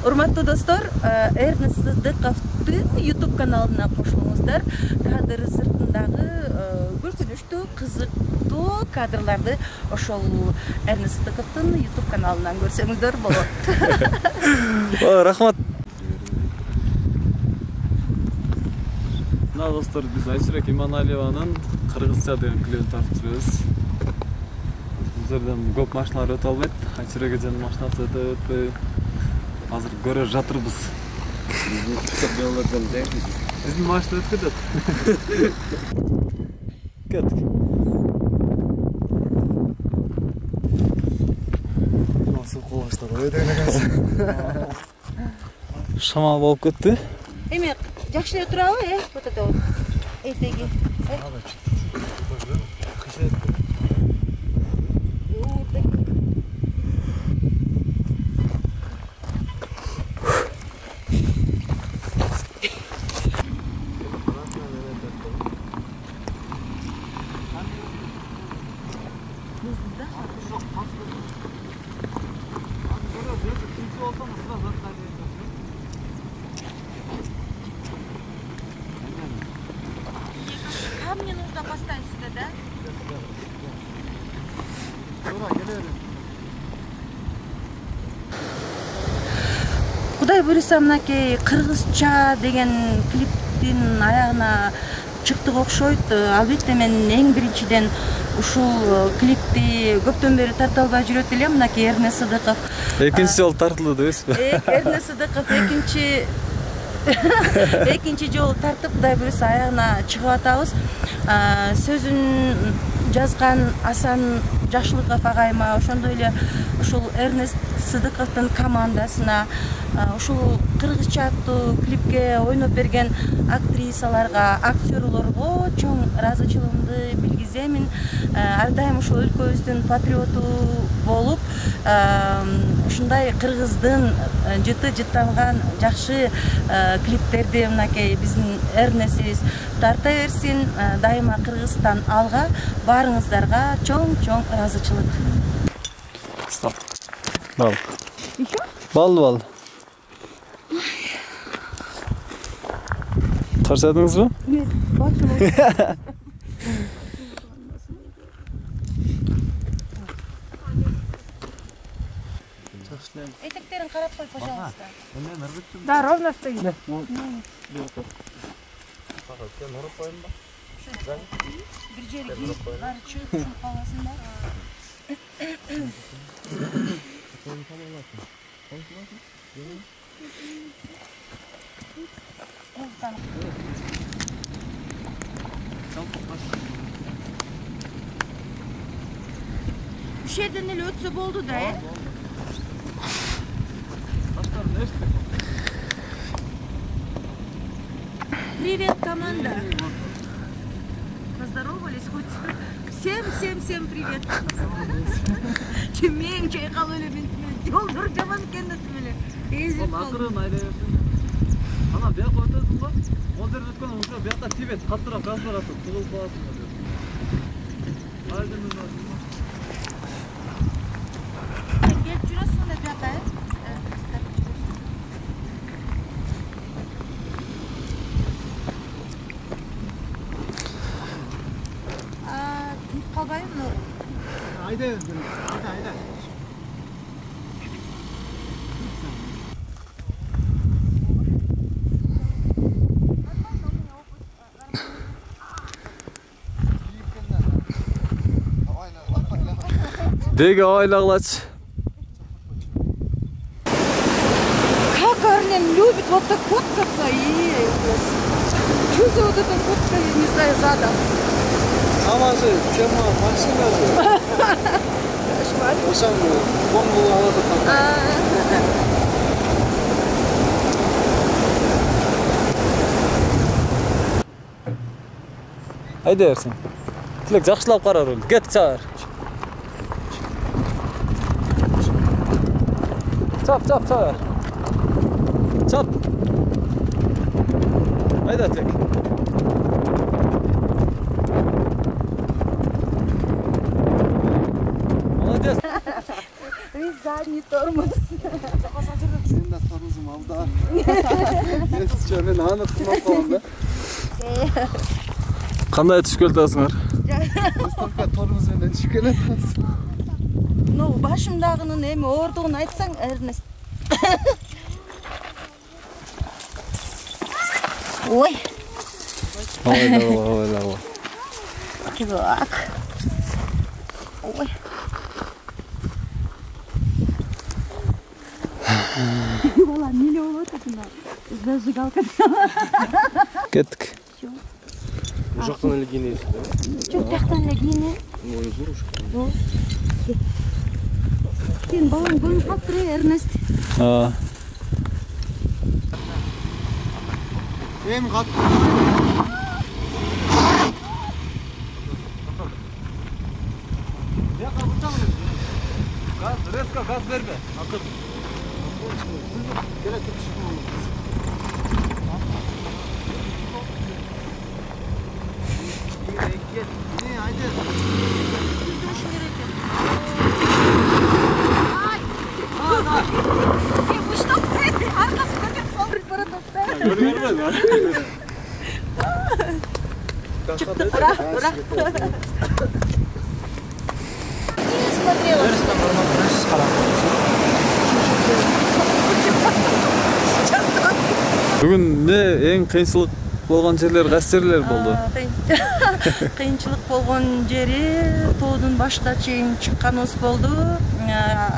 Урматтуу достор, Эрнест Сыздыковдун YouTube каналына кошулуңуздар. Кадр сыртындагы көркүнүчтүү, кызыктуу кадрларды ошол Эрнест Сыздыковдун YouTube каналынан көрсөңүздөр болот. Рахмат. Мына достор, биз Айсурек Иманалиеванын кыргызча деген клипин тартып жүрөбүз. Бул жерден көп машиналар өтө албайт. Айсурек эженин машинасы өтпөй. Азыр көрө жатырбыз. Биздин машина өтүп кетет. Кеттик. Насыл кол баштады. Шамал болуп кетти. Эми жакшы эле турабы, вот это вот. Этеги. Мне нужно поставить сюда, да? Кудай буйруса, мынакей кыргызча деген клиптин аягына чыктык окшойт. Албетте мен эң биринчиден ушул клипти көптөн бери тарта албай жүрөт элем. Мынакей Эрнест Сыздыков. Экинчи жолу тартылды дейсизби? Эрнест Сыздыков экинчи жолу тартып, кудай буйруса аягына чыгып атабыз. Сөзүн жазган Асан Жакшылыков агайыма, ошондой эле ушул Эрнест Сыздыковдун командасына, ушул кыргызча аттуу клипке ойноп берген актрисаларга, актерлорго чоң ыраазычылыгымды билгиземин. Ар дайым ушул өлкөбүздүн патриоту болуп, ушундай кыргыздын жытталган жакшы клиптерди мынакей биздин Эрнестибиз тарта берсин. Дайыма Кыргызстан алга, баарыңыздарга чоң ыраазычылык. Стоп. Бал. Еще? Бал. Тарсадыңызбы? Нет, бачылык. Этектерин карап кой, пожалуйста. Да, ровно стоит. Бир жерге баары чыгып каласың да. Ушул жерден эле өтсө болду да, э? Привет, команда! Поздоровались хоть? Всем привет! Мен чайкалып эле мен жолдор жаман экен деп эле эзип калдым. Ана бияка өтөсүң го? Ол жерде өткөн ошо биякта тибет, каттыраак газ барасың, тыгылып каласың го. Келип жүрөсүң да бияка, э? Тип калбайбы? Айда. Деги ойлагылачы. Как Арнем любит вот так фоткаться и что за вот эта фотка, я не знаю, задом. Ама же, тема машина же. Ошам бомбулу алады там. Айда берсин. Тилек жакшылап карар өл. Кет чаар. Çap. Çap. Haydi tek. Молодец. задний тормоз. Senin de torunuzum aldı. Neyse ben anı kılmak falan da. Qanday түшкөл тасыңар? Mustafa torunuz benden çıkıyor. Ну, башымдагынын эми оордугун айтсаң, Эрнест. Ой. Ой. Так. Ой. Ола эмне болуп атат мына? Зажигалка. Кеттик. Bu жақтан эле кийинесиз да? Жок, тактан эле кийине. Ой, зурушка. Сен балаң көрүнүп калыптыр, Эрнест. Hem kat. Ya kapıda mı? Gaz, reska gaz verme. Akıl. Gel et çıkma. Gel. Ne haydi. Bu stop. Arkası bakın, sol bir para topta. Görmez lan. Çıktı, bırak. Не смотрела. Бүгүн эмне эң кыйынчылык болгон жерлер, кайсы жерлер болду? Кыйынчылык болгон жери тоодун башына чейин чыкканыбыз болду.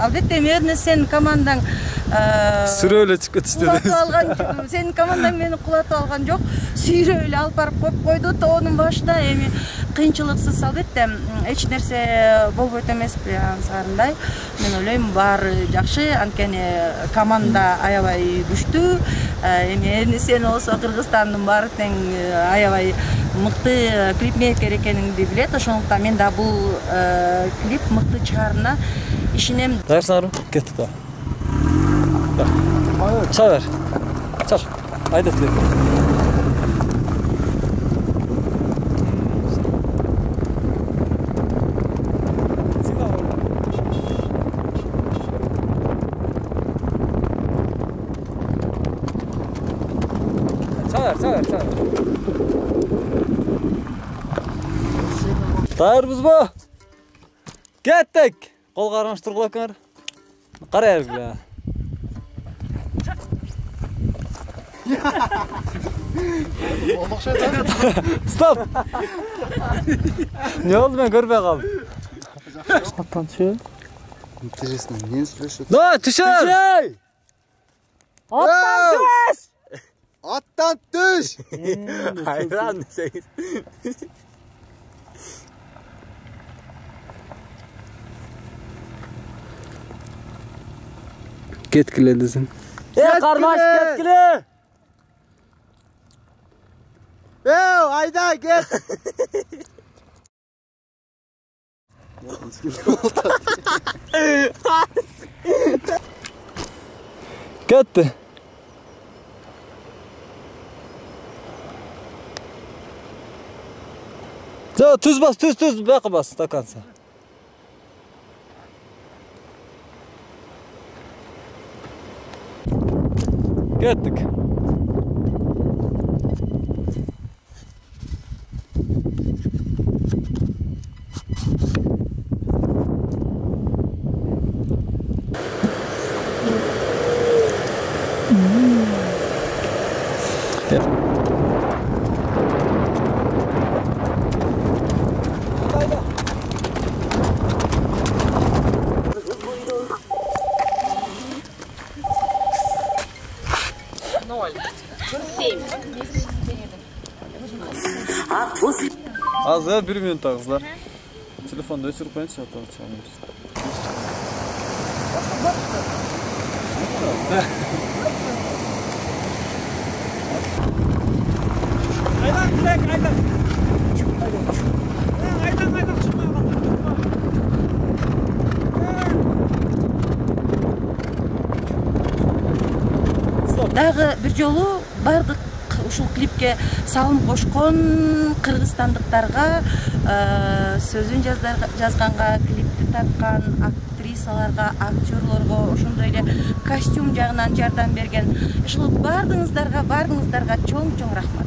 Албетте Эрнест, сенин командаң Сүрө эле чыгып кетишти. Сенин командаң мени кулатып алган жок. Сүйрөп эле алып барып коюп койду тоонун башына. Эми кыйынчылыксыз албетте эч нерсе болбойт эмеспи ансарындай. Мен ойлойм баары жакшы, анткени команда аябай күчтүү. Эми Эрнест болсо Кыргызстандын баары тең аябай мыкты клипмейкер экениңди билет. Ошондуктан мен да бул клип мыкты чыгарына ишенем. Дайырсыңарбы? Кеттик да. Чабер. Чар. Айдат эле. Çağır. Dayırbızbı? Kettik. Kol karınıştır kulaklar. Karayar bile. Olmak şeyden. Stop. Ne oldu, ben görmeye kaldım. Attan düşüyor. Интересно, не слышит. Da düşer. Attan düş! Attan düş! Hayran mısınız? Ketkile desin. Karmaş ketkili. Ayda git! Ketdi. Tuz bas, tuz, baqa bas, stakansa. Ketdik. Az 1 minut kızlar. Telefonda öçürüp koyun çatı çalmış. Aydan direkt aydan. Aydan çıkmaya bak. Дагы бир жолу бардык ушул клипке салым кошкон кыргызстандыктарга, сөзүн жазганга, клипти тарткан актриса актрисаларга, актерлорго, ошондой эле костюм жагынан жардам берген ушул бардыгыңыздарга чоң рахмат.